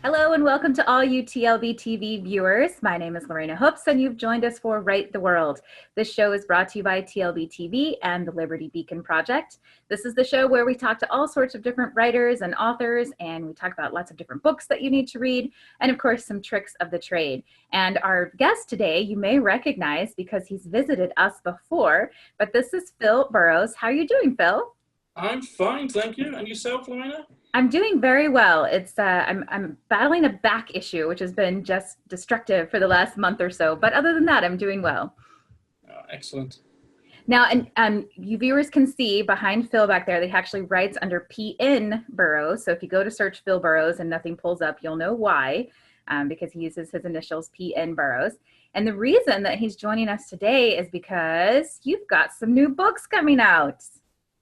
Hello and welcome to all you TLBTV viewers. My name is Lorana Hoops and you've joined us for Write the World. This show is brought to you by TLBTV and the Liberty Beacon Project. This is the show where we talk to all sorts of different writers and authors, and we talk about lots of different books that you need to read, and of course some tricks of the trade. And our guest today you may recognize because he's visited us before, but this is Phil Burrows. How are you doing, Phil? I'm fine, thank you. And yourself, Lorena? I'm doing very well. It's I'm battling a back issue, which has been just destructive for the last month or so. But other than that, I'm doing well. Oh, excellent. Now, and you viewers can see behind Phil back there, that he actually writes under P.N. Burrows. So if you go to search Phil Burrows and nothing pulls up, you'll know why, because he uses his initials P.N. Burrows. And the reason that he's joining us today is because you've got some new books coming out.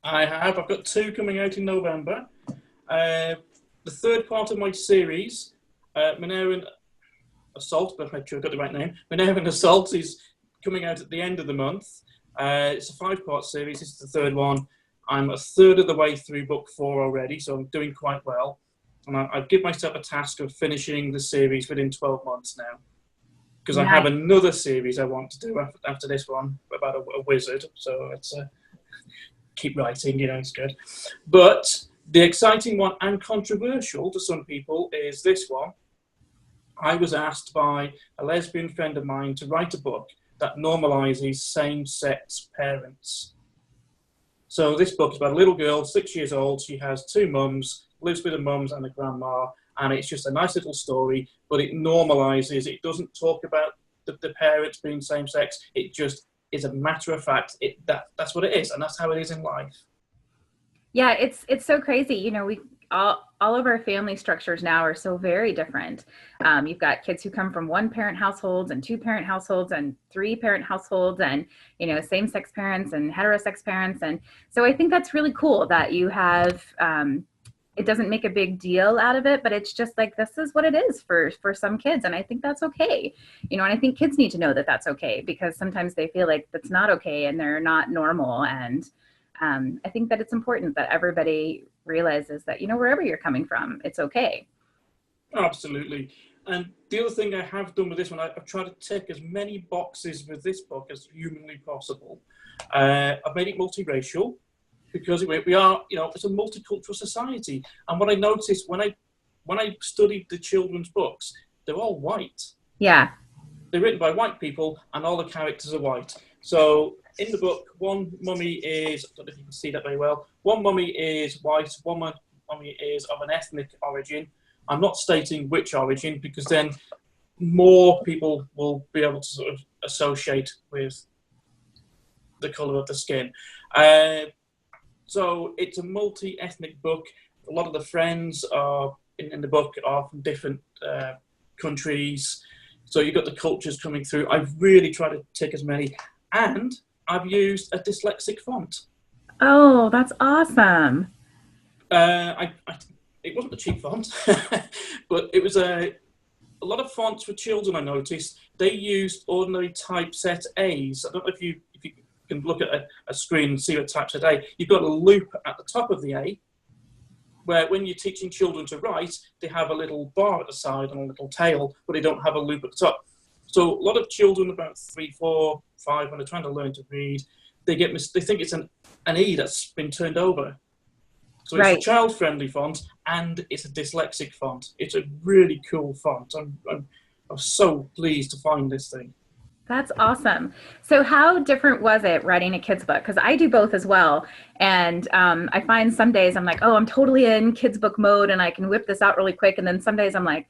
I have. I've got two coming out in November. The third part of my series, Mineran Assault, but I'm sure I got the right name. Mineran Assault is coming out at the end of the month. It's a 5-part series. This is the third one. I'm a third of the way through book 4 already, so I'm doing quite well. And I've given myself a task of finishing the series within 12 months now. Because I have another series I want to do after this one about a wizard. So it's keep writing, it's good. But the exciting one and controversial to some people is this one. I was asked by a lesbian friend of mine to write a book that normalizes same-sex parents. So this book is about a little girl, 6 years old. She has 2 mums, lives with her mums and a grandma, and it's just a nice little story, but it normalizes. It doesn't talk about the parents being same-sex. It just is a matter of fact. That's what it is, and that's how it is in life. Yeah, it's so crazy. We all of our family structures now are so very different. You've got kids who come from 1-parent households and 2-parent households and 3-parent households, and same-sex parents and heterosex parents. And so I think that's really cool that you have. It doesn't make a big deal out of it, but it's just like, this is what it is for some kids. And I think that's okay. And I think kids need to know that that's okay, because sometimes they feel like that's not okay and they're not normal. And I think that it's important that everybody realizes that, wherever you're coming from, it's okay. Absolutely. And the other thing I have done with this one, I've tried to tick as many boxes with this book as humanly possible. I've made it multiracial, because we are, it's a multicultural society. And what I noticed when I studied the children's books, they're all white. Yeah. They're written by white people, and all the characters are white. So in the book, one mummy is, I don't know if you can see that very well, one mummy is white, one mummy is of an ethnic origin. I'm not stating which origin, because then more people will be able to sort of associate with the colour of the skin. So it's a multi-ethnic book. A lot of the friends are in the book are from different countries. So you've got the cultures coming through. I've really tried to tick as many. And I've used a dyslexic font. Oh, that's awesome. It wasn't a cheap font, but it was a lot of fonts for children, I noticed. They used ordinary typeset A's. I don't know if you can look at a screen and see what typeset A. You've got a loop at the top of the A, where when you're teaching children to write, they have a little bar at the side and a little tail, but they don't have a loop at the top. So a lot of children, about 3, 4, 5, when they're trying to learn to read, they think it's an E that's been turned over. So it's a child-friendly font, and it's a dyslexic font. It's a really cool font. I'm so pleased to find this thing. That's awesome. So how different was it writing a kid's book? Because I do both as well. And I find some days I'm like, oh, I'm totally in kids book mode and I can whip this out really quick. And then some days I'm like,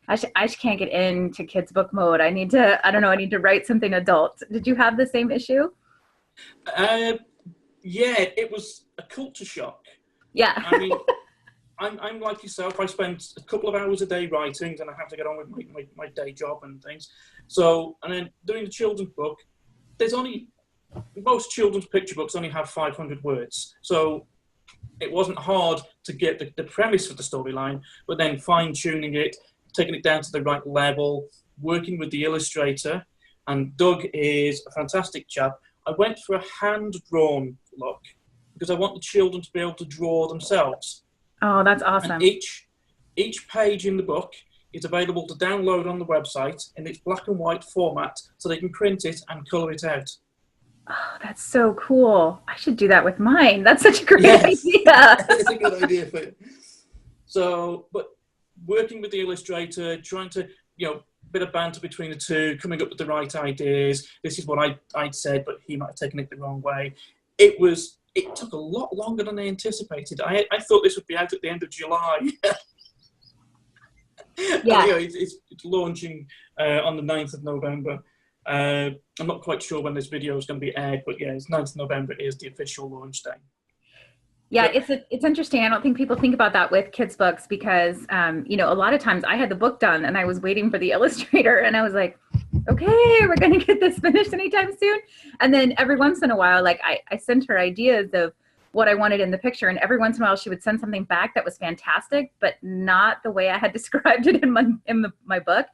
I just can't get into kids book mode. I need to write something adult. Did you have the same issue? Yeah, it was a culture shock. Yeah. I mean, I'm like yourself. I spend a couple of hours a day writing, and I have to get on with my day job and things. So, and then doing the children's book, most children's picture books only have 500 words. So it wasn't hard to get the premise for the storyline, but then fine-tuning it, taking it down to the right level, working with the illustrator. And Doug is a fantastic chap. I went for a hand-drawn look because I want the children to be able to draw themselves. Oh, that's awesome. And each page in the book is available to download on the website in its black and white format, so they can print it and colour it out. Oh, that's so cool. I should do that with mine. That's such a great Yes. idea. It's a good idea for it. So, but working with the illustrator, trying to, bit of banter between the two, coming up with the right ideas. This is what I'd said, but he might have taken it the wrong way. It took a lot longer than I anticipated. I thought this would be out at the end of July. Yeah. It's launching on the 9th of November. I'm not quite sure when this video is going to be aired, but yeah, it's 9th of November is the official launch day. Yeah, it's interesting. I don't think people think about that with kids' books because, a lot of times I had the book done and I was waiting for the illustrator and I was like, okay, we're going to get this finished anytime soon. And then every once in a while, like I sent her ideas of what I wanted in the picture. And every once in a while she would send something back that was fantastic, but not the way I had described it in my book.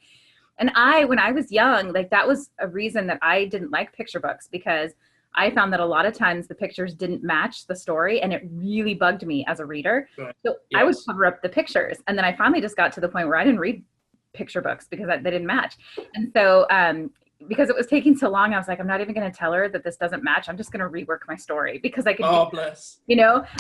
And when I was young, like that was a reason that I didn't like picture books, because I found that a lot of times the pictures didn't match the story, and it really bugged me as a reader. Right. So Yes. I would cover up the pictures. And then I finally just got to the point where I didn't read picture books because they didn't match. And so because it was taking so long, I was like, I'm not even going to tell her that this doesn't match. I'm just going to rework my story because I could, Oh, bless. I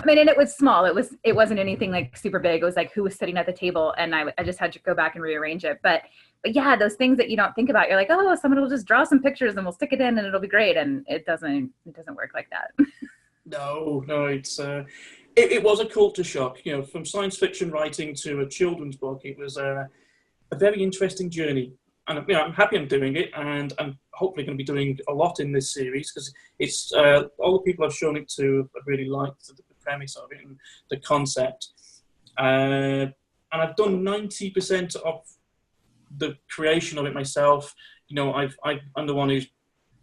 mean, and it was small. It wasn't anything like super big. It was like who was sitting at the table, and I just had to go back and rearrange it. But yeah, those things that you don't think about, you're like, oh, someone will just draw some pictures and we'll stick it in and it'll be great. And it doesn't work like that. No, it was a culture shock. From science fiction writing to a children's book, it was a very interesting journey. And I'm happy I'm doing it, and I'm hopefully going to be doing a lot in this series because it's all the people I've shown it to have really liked the premise of it and the concept. And I've done 90% of the creation of it myself. I'm the one who's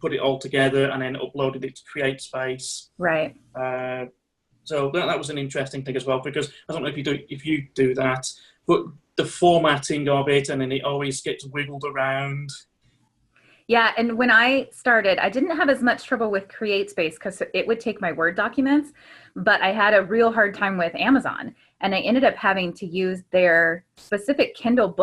put it all together and then uploaded it to CreateSpace. Right. So that was an interesting thing as well, because I don't know if you do that, but the formatting of it, and then it always gets wiggled around. Yeah, and when I started, I didn't have as much trouble with CreateSpace because it would take my Word documents, but I had a real hard time with Amazon. And I ended up having to use their specific Kindle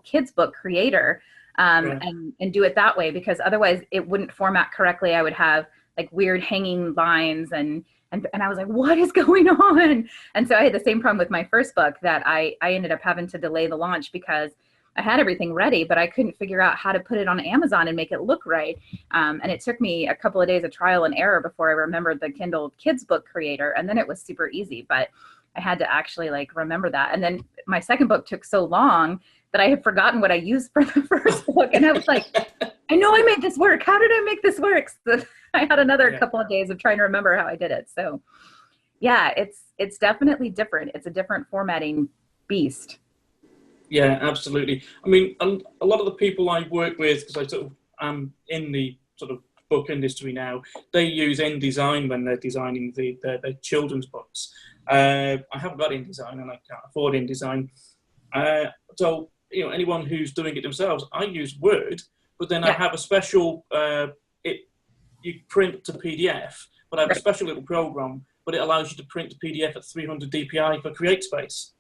kids book creator Right. and do it that way, because otherwise it wouldn't format correctly. I would have like weird hanging lines and I was like, what is going on? And so I had the same problem with my first book, that I ended up having to delay the launch because I had everything ready, but I couldn't figure out how to put it on Amazon and make it look right. And it took me a couple of days of trial and error before I remembered the Kindle kids book creator. And then it was super easy, but I had to actually like remember that. And then my second book took so long that I had forgotten what I used for the first book. And I was like, I know I made this work. How did I make this work? So I had another couple of days of trying to remember how I did it. So yeah, it's definitely different. It's a different formatting beast. Yeah, absolutely. I mean, a lot of the people I work with, because I sort of am in the sort of book industry now, they use InDesign when they're designing their children's books. I haven't got InDesign and I can't afford InDesign. So, anyone who's doing it themselves, I use Word, but then I have a special, you print to PDF, but I have a special little program, but it allows you to print to PDF at 300 DPI for CreateSpace.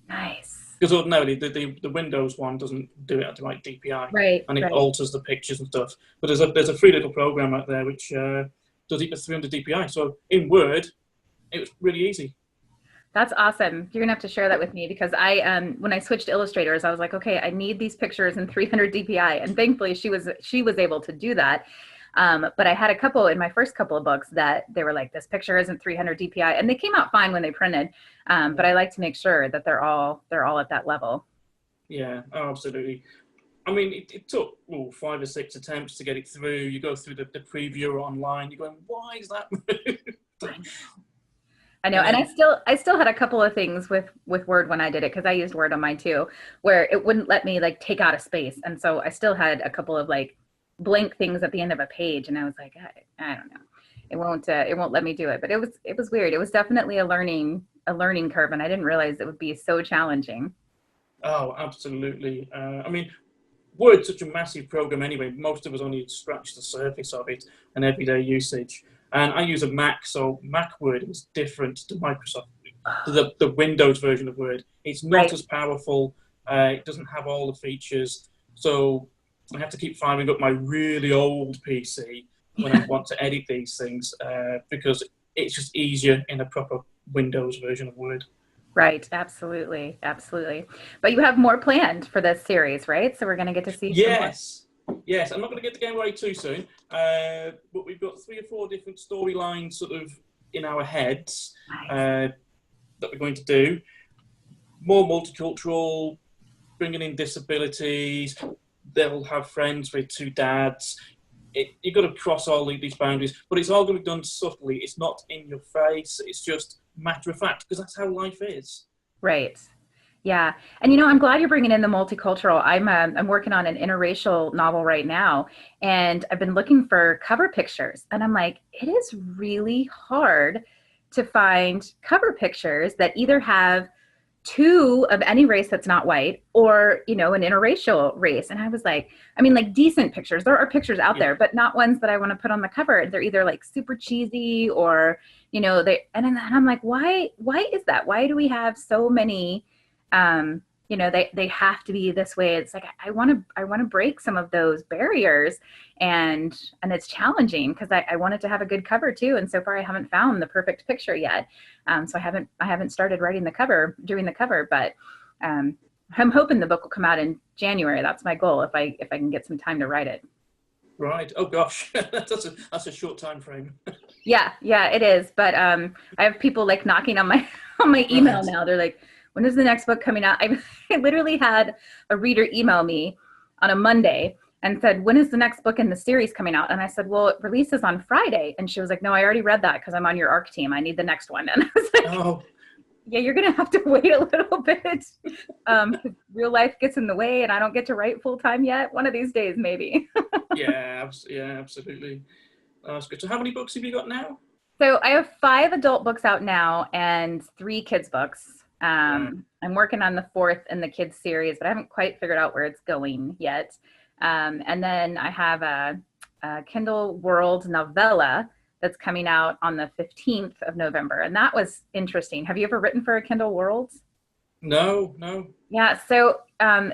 Nice. Because ordinarily the Windows one doesn't do it at the right DPI, right? And it alters the pictures and stuff. But there's a free little program out there which does it at 300 DPI. So in Word, it was really easy. That's awesome. You're gonna have to share that with me, because when I switched to illustrators, I was like, okay, I need these pictures in 300 DPI, and thankfully she was able to do that. But I had a couple in my first couple of books that they were like, this picture isn't 300 DPI, and they came out fine when they printed. But I like to make sure that they're all at that level. Yeah, absolutely. I mean, it took 5 or 6 attempts to get it through. You go through the preview online. You're going, why is that moved? I know, and I still had a couple of things with Word when I did it, because I used Word on mine too, where it wouldn't let me like take out a space, and so I still had a couple of like blank things at the end of a page, and I was like, I don't know, it won't let me do it. But it was weird. It was definitely a learning curve, and I didn't realize it would be so challenging. Oh, absolutely. I mean, Word's such a massive program anyway. Most of us only scratch the surface of it in everyday usage. And I use a Mac, so Mac Word is different to Microsoft, to the Windows version of Word. It's not as powerful. It doesn't have all the features, so I have to keep firing up my really old PC when I want to edit these things because it's just easier in a proper Windows version of Word. Right, absolutely, absolutely. But you have more planned for this series, right? So we're going to get to see some more. Yes, yes. I'm not going to get the game away too soon, but we've got 3 or 4 different storylines sort of in our heads Nice. that we're going to do. More multicultural, bringing in disabilities. They'll have friends with 2 dads. You've got to cross all these boundaries, but it's all going to be done subtly. It's not in your face. It's just matter of fact, because that's how life is. Right. Yeah. And I'm glad you're bringing in the multicultural. I'm working on an interracial novel right now, and I've been looking for cover pictures, and I'm like, it is really hard to find cover pictures that either have two of any race that's not white, or an interracial race. And I was like, I mean, like, decent pictures, there are pictures out Yeah. there, but not ones that I want to put on the cover. They're either like super cheesy, or they, and then I'm like, why is that? Why do we have so many, they have to be this way? It's like, I want to break some of those barriers, and it's challenging because I wanted to have a good cover too, and so far I haven't found the perfect picture yet. So I haven't started doing the cover, but I'm hoping the book will come out in January. That's my goal, if I can get some time to write it. Right. Oh gosh, that's a short time frame. Yeah, it is. But I have people like knocking on my on my email Right. now. They're like, when is the next book coming out? I literally had a reader email me on a Monday and said, when is the next book in the series coming out? And I said, well, it releases on Friday. And she was like, no, I already read that because I'm on your ARC team. I need the next one. And I was like, Oh, yeah, you're going to have to wait a little bit. Real life gets in the way and I don't get to write full time yet. One of these days, maybe. yeah, absolutely. That's good. So, how many books have you got now? So I have 5 adult books out now and 3 kids books. Right. I'm working on the 4th in the kids series, but I haven't quite figured out where it's going yet. And then I have a Kindle World novella that's coming out on the 15th of November. And that was interesting. Have you ever written for a Kindle World? No, no. Yeah, so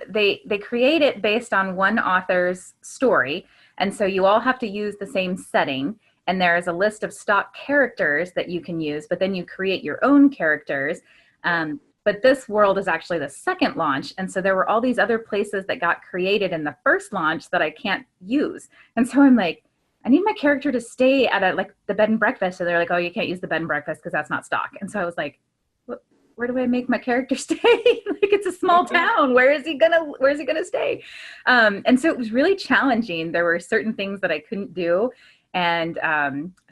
they create it based on one author's story, and so you all have to use the same setting. And there is a list of stock characters that you can use, but then you create your own characters. But this world is actually the second launch, and so there were all these other places that got created in the first launch that I can't use. And so I'm like, I need my character to stay at like the bed and breakfast. So they're like, oh, you can't use the bed and breakfast because that's not stock. And so I was like, where do I make my character stay? Like, it's a small town. Where is he gonna stay? And so it was really challenging. There were certain things that I couldn't do, and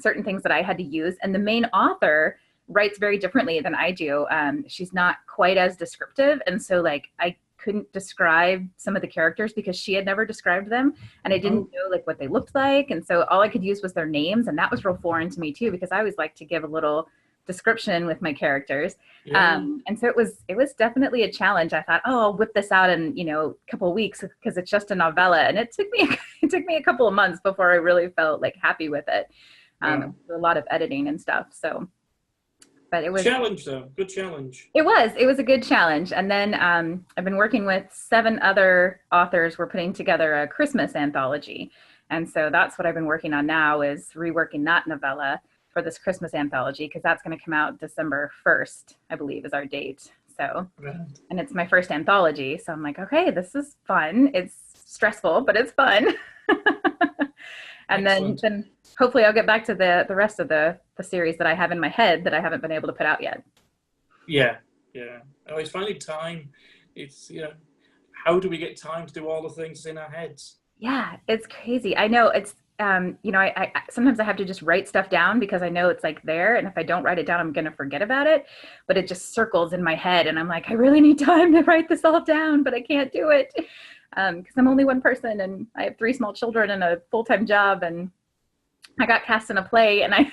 certain things that I had to use. And the main author writes very differently than I do. She's not quite as descriptive, and so like I couldn't describe some of the characters because she had never described them, and I didn't Oh, know like what they looked like, and so all I could use was their names, and that was real foreign to me too, because I always like to give a little description with my characters. yeah. And so it was definitely a challenge. I thought, oh, I'll whip this out in a couple of weeks because it's just a novella, and it took me a couple of months before I really felt like happy with it. Wow. A lot of editing and stuff. So, but Challenge though, good challenge. it was a good challenge. And then I've been working with 7 other authors. We're putting together a Christmas anthology, and so that's what I've been working on now, is reworking that novella for this Christmas anthology, because that's going to come out December 1st, I believe, is our date. So, Right. and it's my first anthology. So I'm like, okay, this is fun. It's stressful, but it's fun. And Excellent. then hopefully I'll get back to the rest of the series that I have in my head that I haven't been able to put out yet. Yeah, yeah. Oh, it's finding time. It's, how do we get time to do all the things in our heads? Yeah, it's crazy. I know it's, I sometimes I have to just write stuff down because I know it's like there. And if I don't write it down, I'm going to forget about it. But it just circles in my head. And I'm like, I really need time to write this all down, but I can't do it because I'm only one person and I have 3 small children and a full-time job. And I got cast in a play, and I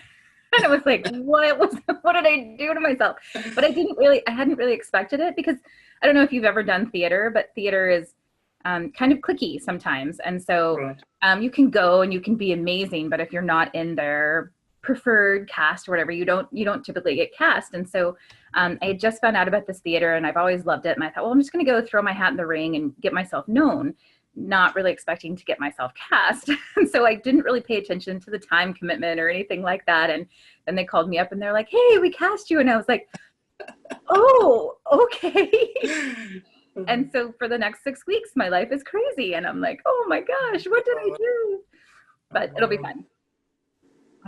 was like, what did I do to myself? But I hadn't really expected it, because I don't know if you've ever done theater, but theater is kind of cliquey sometimes. And so Right. you can go and you can be amazing, but if you're not in their preferred cast or whatever, you don't typically get cast. And so I had just found out about this theater and I've always loved it. And I thought, well, I'm just going to go throw my hat in the ring and get myself known, not really expecting to get myself cast. And so I didn't really pay attention to the time commitment or anything like that. And then they called me up and they're like, hey, we cast you. And I was like, oh, okay. And so for the next 6 weeks, my life is crazy. And I'm like, oh my gosh, what did I do? But it'll be fun.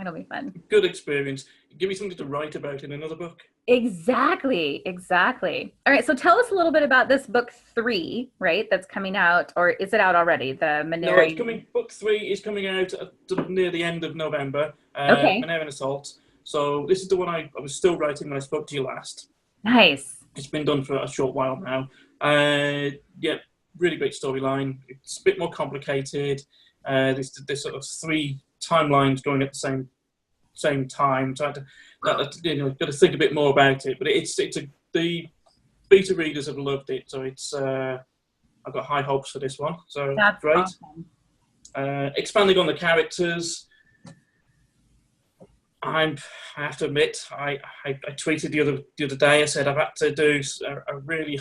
It'll be fun. Good experience. Give me something to write about in another book. Exactly. All right. So tell us a little bit about this book 3, right? That's coming out, or is it out already? The Mineran. No, it's coming. Book 3 is coming out near the end of November. Okay. Mineran Assault. So this is the one I was still writing when I spoke to you last. Nice. It's been done for a short while now. Yeah, really great storyline. It's a bit more complicated. There's sort of 3 timelines going at the same time. So got to think a bit more about it. But the beta readers have loved it, so it's I've got high hopes for this one. So that's great. Awesome. Expanding on the characters, I have to admit, I tweeted the other day. I said I've had to do a really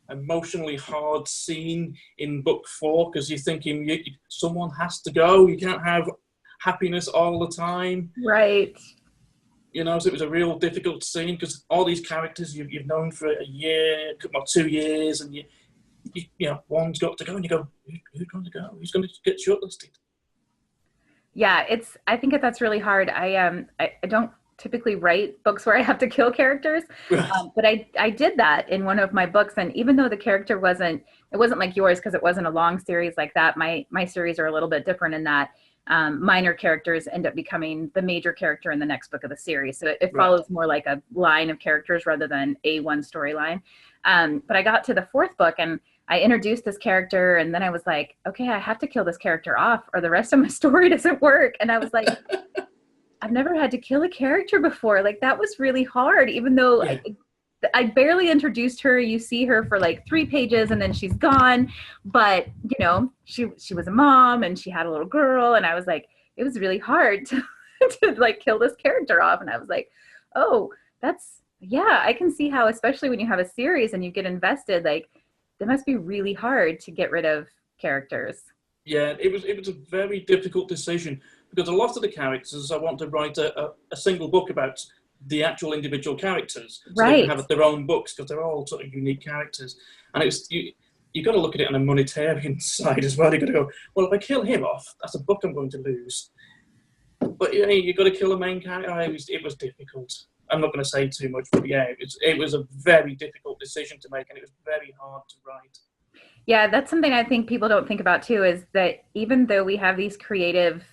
emotionally hard scene in book 4 because you're thinking someone has to go. You can't have happiness all the time, right? So it was a real difficult scene because all these characters you've known for a year, 2 years, and one's got to go, and you go, who's going to go? Who's going to get shortlisted? Yeah, I think that's really hard. I don't typically write books where I have to kill characters, Right. But I did that in one of my books, and even though the character wasn't like yours because it wasn't a long series like that, my series are a little bit different in that minor characters end up becoming the major character in the next book of the series. So it follows more like a line of characters rather than one storyline. But I got to the 4th book and I introduced this character, and then I was like, okay, I have to kill this character off or the rest of my story doesn't work. And I was like, I've never had to kill a character before. Like, that was really hard, even though I barely introduced her. You see her for like 3 pages and then she's gone. But, she was a mom and she had a little girl. And I was like, it was really hard to like kill this character off. And I was like, oh, I can see how, especially when you have a series and you get invested, like, that must be really hard to get rid of characters. Yeah, it was a very difficult decision because a lot of the characters I want to write a single book about the actual individual characters, so they can have their own books because they're all sort of unique characters. And you've got to look at it on a monetarian side as well. You've got to go, well, if I kill him off, that's a book I'm going to lose. But you've got to kill the main character. It was difficult. I'm not going to say too much, but yeah, it was a very difficult decision to make, and it was very hard to write. Yeah, that's something I think people don't think about too, is that even though we have these creative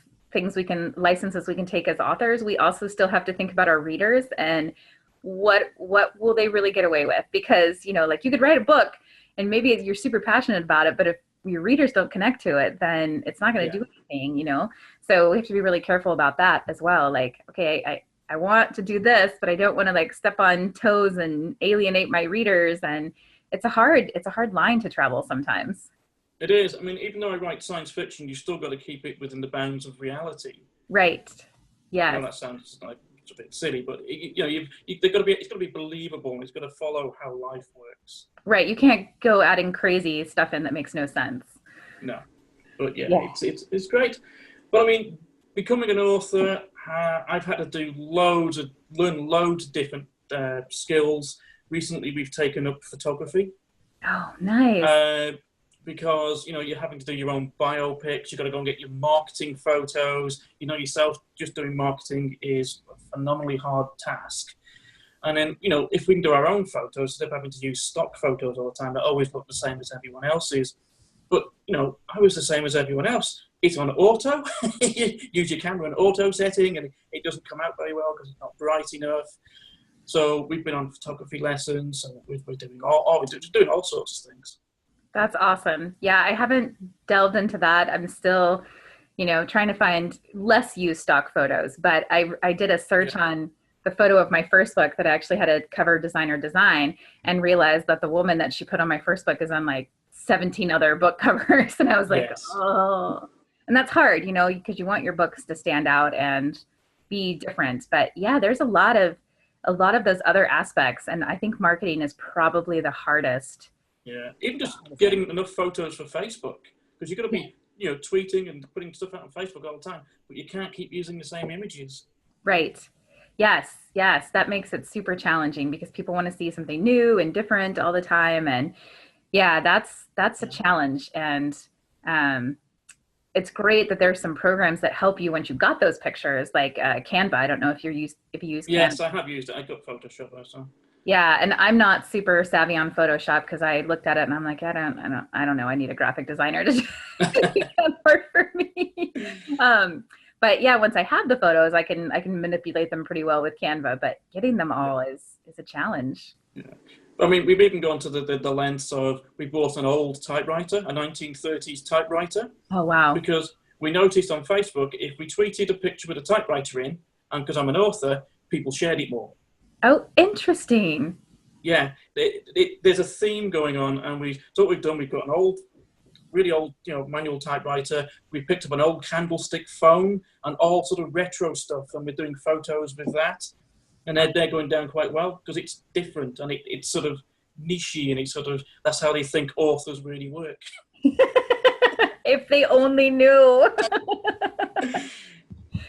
licenses we can take as authors, we also still have to think about our readers and what will they really get away with? Because, like, you could write a book and maybe you're super passionate about it, but if your readers don't connect to it, then it's not going to do anything, So we have to be really careful about that as well. Like, okay, I want to do this, but I don't want to like step on toes and alienate my readers. And it's a hard line to travel sometimes. It is. I mean, even though I write science fiction, you still got to keep it within the bounds of reality. Right. Yeah. I know that sounds like it's a bit silly, but it's got to be believable, and it's got to follow how life works. Right. You can't go adding crazy stuff in that makes no sense. No. But it's great. But I mean, becoming an author, I've had to learn loads of different skills. Recently, we've taken up photography. Oh, nice. Because you're having to do your own biopics. You've got to go and get your marketing photos. Yourself, just doing marketing is a phenomenally hard task. And then if we can do our own photos instead of having to use stock photos all the time that always look the same as everyone else's. But I was the same as everyone else. It's on auto. Use your camera in auto setting, and it doesn't come out very well because it's not bright enough. So we've been on photography lessons, and we're doing all sorts of things. That's awesome. Yeah, I haven't delved into that. I'm still, trying to find less used stock photos. But I did a search on the photo of my first book that I actually had a cover designer design, and realized that the woman that she put on my first book is on like 17 other book covers. And I was like, oh. And that's hard, because you want your books to stand out and be different. But yeah, there's a lot of a lot of those other aspects. And I think marketing is probably the hardest. Yeah, even just getting enough photos for Facebook, because you've got to be, tweeting and putting stuff out on Facebook all the time, but you can't keep using the same images. Right. Yes, yes, that makes it super challenging because people want to see something new and different all the time. And yeah, that's a challenge. And um, it's great that there's some programs that help you once you got those pictures, like Canva. I don't know if if you use Canva. Yes, I have used it. I got Photoshop also. Yeah, and I'm not super savvy on Photoshop because I looked at it and I'm like, I don't know. I need a graphic designer to do that work for me. But yeah, once I have the photos, I can manipulate them pretty well with Canva. But getting them all is a challenge. Yeah. I mean, we've even gone to the lengths of, we bought an old typewriter, a 1930s typewriter. Oh, wow. Because we noticed on Facebook, if we tweeted a picture with a typewriter in, and because I'm an author, people shared it more. Oh, interesting. Yeah, there's a theme going on, and so what we've done, we've got an really old, manual typewriter. We picked up an old candlestick phone and all sort of retro stuff, and we're doing photos with that. And they're going down quite well because it's different and it's sort of nichey, and it's sort of, that's how they think authors really work. If they only knew.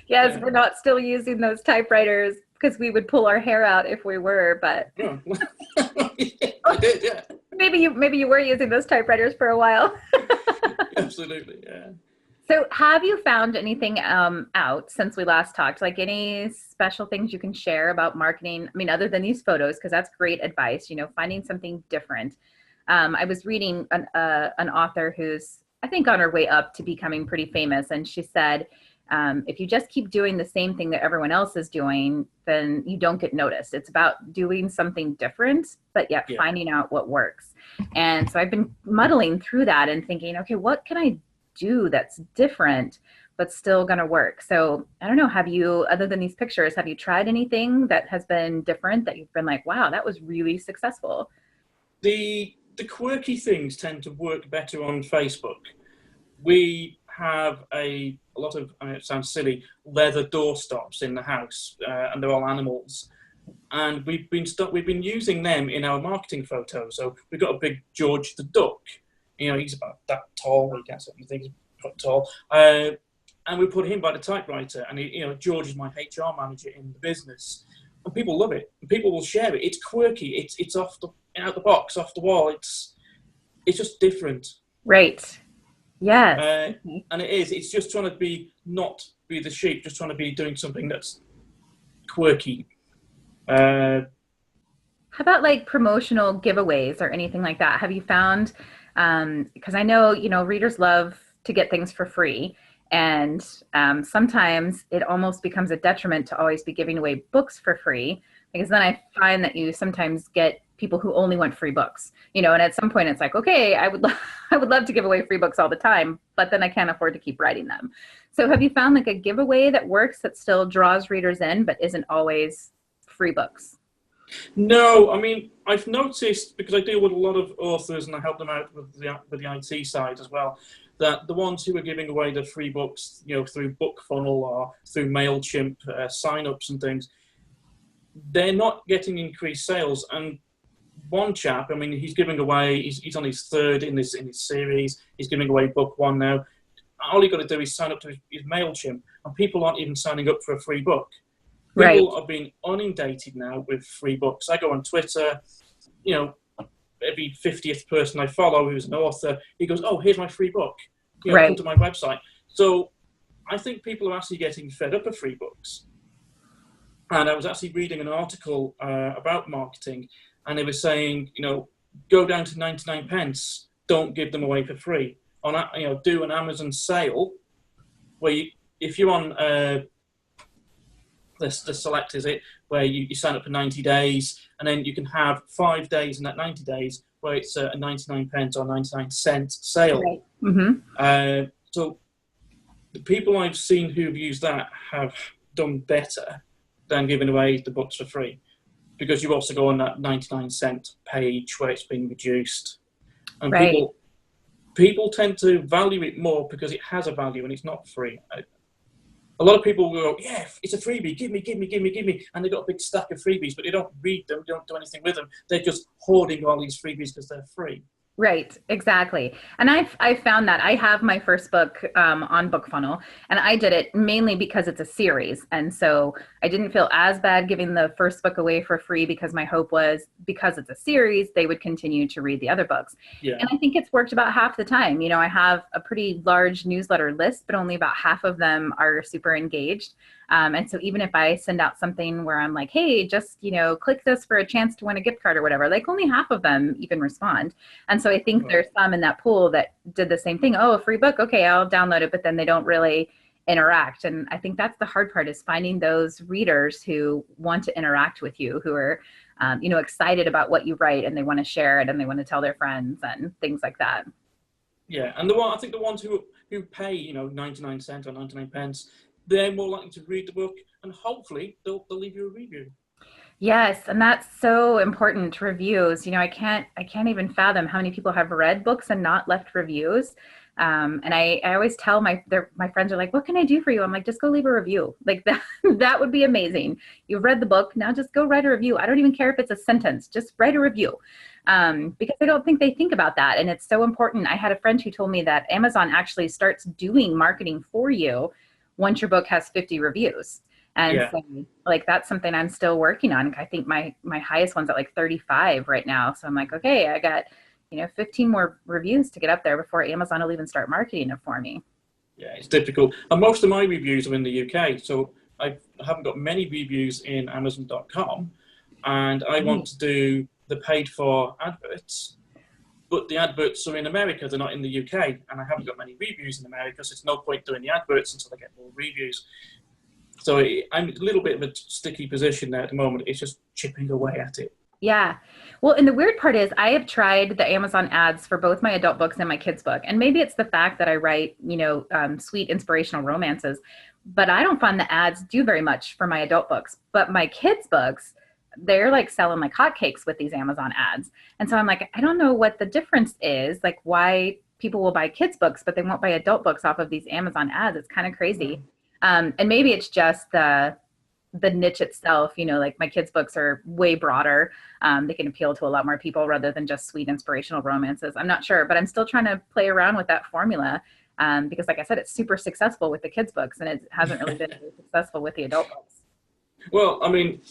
Yes, we're not still using those typewriters because we would pull our hair out if we were, but Yeah. I did, yeah. Maybe you were using those typewriters for a while. Absolutely, yeah. So have you found anything out since we last talked? Like any special things you can share about marketing? I mean, other than these photos, because that's great advice, finding something different. I was reading an author who's, I think, on her way up to becoming pretty famous. And she said, if you just keep doing the same thing that everyone else is doing, then you don't get noticed. It's about doing something different, but yet finding out what works. And so I've been muddling through that and thinking, okay, what can I do that's different but still going to work? So I don't know, have you, other than these pictures, have you tried anything that has been different that you've been like, wow, that was really successful? The quirky things tend to work better on Facebook. We have a lot of, I mean, it sounds silly, leather doorstops in the house, and they're all animals. And we've been using them in our marketing photos. So we've got a big George the duck. He's about that tall. You can't certainly think he's quite tall. And we put him by the typewriter. And George is my HR manager in the business. And people love it. And people will share it. It's quirky. It's out the box, off the wall. It's just different. Right. Yes. And it is. It's just trying to not be the sheep. Just trying to be doing something that's quirky. How about like promotional giveaways or anything like that? Have you found? Because I know, readers love to get things for free. And sometimes it almost becomes a detriment to always be giving away books for free, because then I find that you sometimes get people who only want free books, and at some point it's like, okay, I would love to give away free books all the time, but then I can't afford to keep writing them. So have you found like a giveaway that works, that still draws readers in, but isn't always free books? No, I mean, I've noticed, because I deal with a lot of authors and I help them out with the IT side as well, that the ones who are giving away the free books, through BookFunnel or through MailChimp sign-ups and things, they're not getting increased sales. And one chap, I mean, he's giving away, he's on his third in his series, he's giving away book one now. All you got to do is sign up to his MailChimp, and people aren't even signing up for a free book. People are being inundated now with free books. I go on Twitter, every 50th person I follow who's an author, he goes, oh, here's my free book. Come to my website. So I think people are actually getting fed up of free books. And I was actually reading an article about marketing, and they were saying, go down to 99 pence, don't give them away for free. Do an Amazon sale where if you're on the select, is it, where you sign up for 90 days, and then you can have 5 days in that 90 days where it's a 99 pence or 99 cent sale. Right. Mm-hmm. So the people I've seen who've used that have done better than giving away the books for free, because you also go on that 99 cent page where it's been reduced, and people tend to value it more because it has a value and it's not free. a lot of people will go, yeah, it's a freebie, give me, give me, give me, give me. And they've got a big stack of freebies, but they don't read them, they don't do anything with them. They're just hoarding all these freebies because they're free. Right, exactly. And I've found that I have my first book on BookFunnel, and I did it mainly because it's a series, and so I didn't feel as bad giving the first book away for free because my hope was because it's a series, they would continue to read the other books. Yeah. And I think it's worked about half the time. You know, I have a pretty large newsletter list, but only about half of them are super engaged. And so even if I send out something where I'm like, hey, just, you know, click this for a chance to win a gift card or whatever, like only half of them even respond. And so I think there's some in that pool that did the same thing. Oh, a free book. Okay, I'll download it. But then they don't really interact. And I think that's the hard part, is finding those readers who want to interact with you, who are, you know, excited about what you write and they want to share it and they want to tell their friends and things like that. Yeah, and I think the ones who pay, you know, 99 cents or 99 pence, they're more likely to read the book, and hopefully they'll leave you a review. Yes, and that's so important. Reviews. You know, I can't even fathom how many people have read books and not left reviews. And I always tell my friends are like, what can I do for you? I'm like, just go leave a review. Like that that would be amazing. You've read the book, now just go write a review. I don't even care if it's a sentence, just write a review. Because I don't think they think about that. And it's so important. I had a friend who told me that Amazon actually starts doing marketing for you once your book has 50 reviews. And Yeah. so, like, that's something I'm still working on. I think my highest one's at like 35 right now. So I'm like, okay, I got, you know, 15 more reviews to get up there before Amazon will even start marketing it for me. Yeah, it's difficult. And most of my reviews are in the UK, so I haven't got many reviews in Amazon.com, and I want to do the paid for adverts, but the adverts are in America, they're not in the UK, and I haven't got many reviews in America, so it's no point doing the adverts until I get more reviews. So I'm a little bit of a sticky position there at the moment. It's just chipping away at it. Yeah. Well, and the weird part is I have tried the Amazon ads for both my adult books and my kids' book. And maybe it's the fact that I write, you know, sweet inspirational romances, but I don't find the ads do very much for my adult books. But my kids' books, they're like selling like hotcakes with these Amazon ads. And so I'm like, I don't know what the difference is, like why people will buy kids' books, but they won't buy adult books off of these Amazon ads. It's kind of crazy. And maybe it's just the niche itself, you know, like my kids' books are way broader. They can appeal to a lot more people rather than just sweet inspirational romances. I'm not sure, but I'm still trying to play around with that formula because, like I said, it's super successful with the kids' books, and it hasn't really been very successful with the adult books. Well, I mean,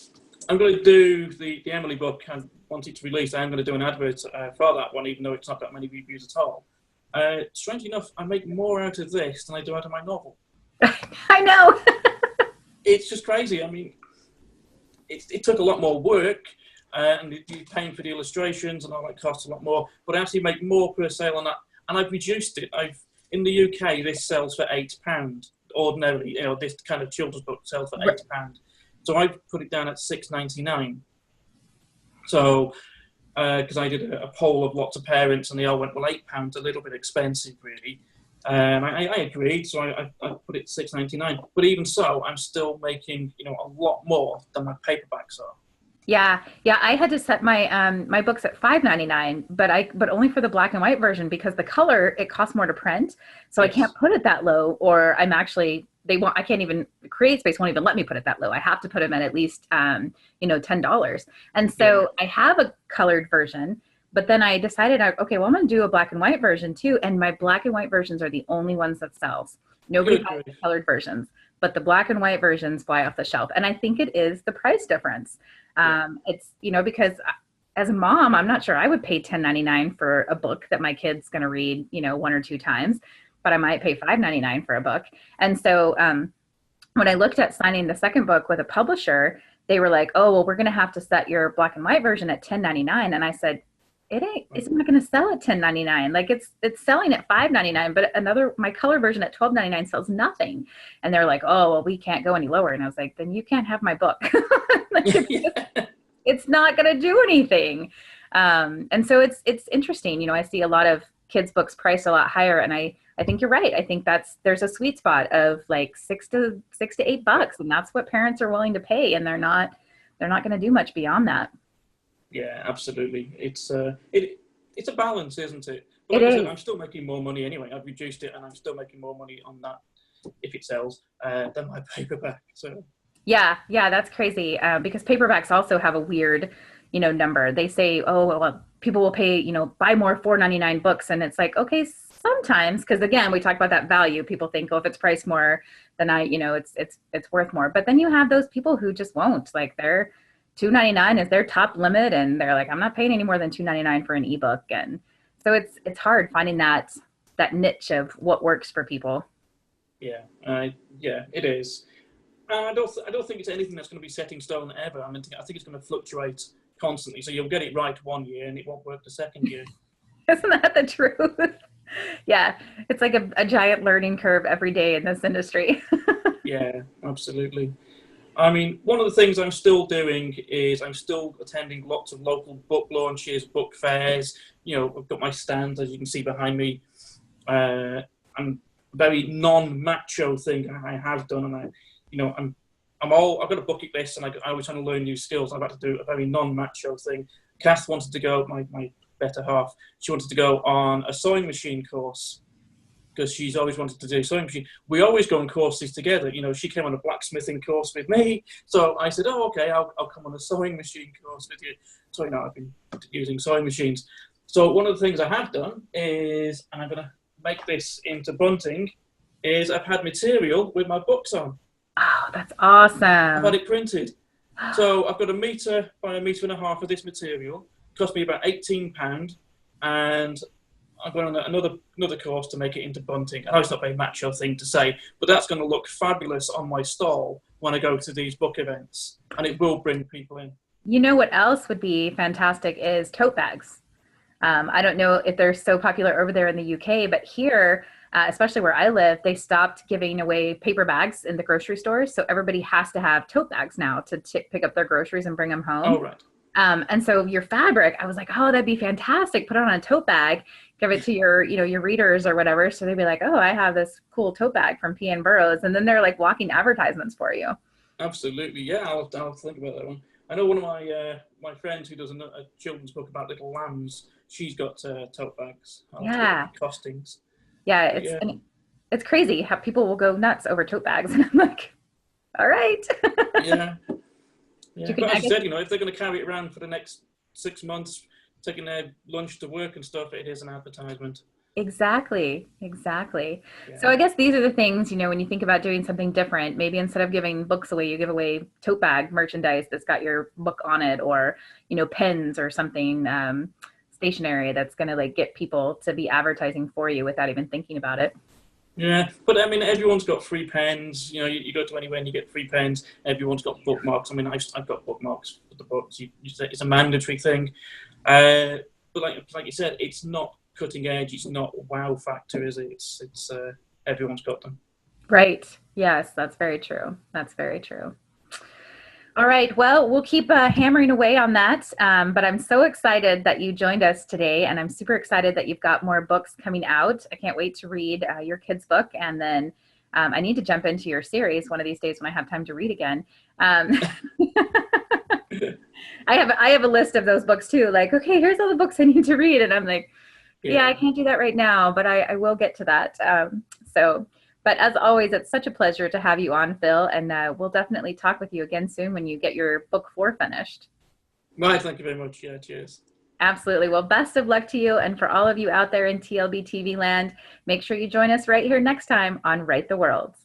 I'm going to do the Emily book. I want it to release. I'm going to do an advert for that one, even though it's not got many reviews at all. Strangely enough, I make more out of this than I do out of my novel. I know. It's just crazy. I mean, it took a lot more work, and you're paying for the illustrations and all that costs a lot more. But I actually make more per sale on that, and I've reduced it. In the UK, this sells for £8 ordinarily. You know, this kind of children's book sells for £8. So I've put it down at $6.99. So because I did a poll of lots of parents, and they all went, well, £8 a little bit expensive, really. I agreed, so I put it $6.99. But even so, I'm still making, you know, a lot more than my paperbacks are. Yeah, I had to set my my books at $5.99, but only for the black and white version because the color it costs more to print, so yes. I can't put it that low, or I'm actually I can't even CreateSpace won't even let me put it that low. I have to put them at least you know, $10, and so I have a colored version. But then I decided, okay, well, I'm going to do a black and white version too. And my black and white versions are the only ones that sells. Nobody has the colored versions, but the black and white versions fly off the shelf. And I think it is the price difference. It's, you know, because as a mom, I'm not sure I would pay $10.99 for a book that my kid's going to read, you know, 1 or 2 times, but I might pay $5.99 for a book. And so when I looked at signing the second book with a publisher, they were like, oh, well, we're going to have to set your black and white version at $10.99. And I said, it's not going to sell at $10.99. Like it's selling at $5.99, but my color version at $12.99 sells nothing. And they're like, oh, well, we can't go any lower. And I was like, then you can't have my book. Like, it's not going to do anything. And so it's interesting. You know, I see a lot of kids' books priced a lot higher, and I think you're right. I think there's a sweet spot of like $6 to $8, and that's what parents are willing to pay, and they're not going to do much beyond that. Yeah, absolutely. It's a balance, isn't it? But like I said, I'm still making more money anyway. I've reduced it, and I'm still making more money on that. if it sells, than my paperback. So Yeah, yeah, that's crazy. Because paperbacks also have a weird, number. They say, oh, well, people will pay, buy more 4.99 books, and it's like, okay, sometimes, because again, we talk about that value. People think, oh, if it's priced more, then it's worth more. But then you have those people who just won't. Like their 2.99 is their top limit, and they're like, I'm not paying any more than 2.99 for an ebook. And so it's hard finding that niche of what works for people. yeah, it is. And I don't think it's anything that's going to be set in stone ever. I mean, I think it's going to fluctuate constantly. So you'll get it right one year and it won't work the second year. Isn't that the truth? Yeah, it's like a giant learning curve every day in this industry. Yeah, absolutely. I mean, one of the things I'm still doing is I'm still attending lots of local book launches, book fairs. I've got my stand, as you can see behind me. I'm very non-macho thing I have done, and I've got a bucket list, and I was trying to learn new skills. I've had to do a very non-macho thing. Kath wanted to go, my better half, she wanted to go on a sewing machine course because she's always wanted to do sewing machine. We always go on courses together. She came on a blacksmithing course with me. So I said, oh, okay, I'll come on a sewing machine course with you. So, I've been using sewing machines. So one of the things I have done is, and I'm going to make this into bunting, is I've had material with my books on. Oh, that's awesome. I've had it printed. So I've got 1 metre by 1.5 meters of this material. It cost me about £18, and I'm going on another course to make it into bunting. I know it's not a very macho thing to say, but that's going to look fabulous on my stall when I go to these book events, and it will bring people in. You know what else would be fantastic is tote bags. I don't know if they're so popular over there in the UK, but here, especially where I live, they stopped giving away paper bags in the grocery stores. So everybody has to have tote bags now to pick up their groceries and bring them home. Oh, right. And so your fabric, I was like, oh, that'd be fantastic. Put it on a tote bag, give it to your readers or whatever. So they'd be like, oh, I have this cool tote bag from P and Burrows. And then they're like walking advertisements for you. Absolutely. Yeah, I'll think about that one. I know one of my friends who does a children's book about little lambs. She's got tote bags. Yeah. Costings. Yeah, it's crazy how people will go nuts over tote bags. And I'm like, all right. Yeah. But as you said, if they're going to carry it around for the next 6 months, taking their lunch to work and stuff, it is an advertisement. Exactly. Yeah. So I guess these are the things, when you think about doing something different, maybe instead of giving books away, you give away tote bag merchandise that's got your book on it, or, pens or something, stationery that's going to get people to be advertising for you without even thinking about it. Yeah, but I mean, everyone's got free pens. You go to anywhere and you get free pens. Everyone's got bookmarks. I mean, I've got bookmarks for the books. It's a mandatory thing. But like you said, it's not cutting edge. It's not wow factor, is it? It's everyone's got them. Right. Yes, that's very true. All right. Well, we'll keep hammering away on that. But I'm so excited that you joined us today, and I'm super excited that you've got more books coming out. I can't wait to read your kids' book, and then I need to jump into your series one of these days when I have time to read again. I have a list of those books too. Like, okay, here's all the books I need to read, and I'm like, yeah, I can't do that right now, but I will get to that. But as always, it's such a pleasure to have you on, Phil, and we'll definitely talk with you again soon when you get your book 4 finished. Right, thank you very much. Yeah, cheers. Absolutely. Well, best of luck to you, and for all of you out there in TLBTV land, make sure you join us right here next time on Write the World.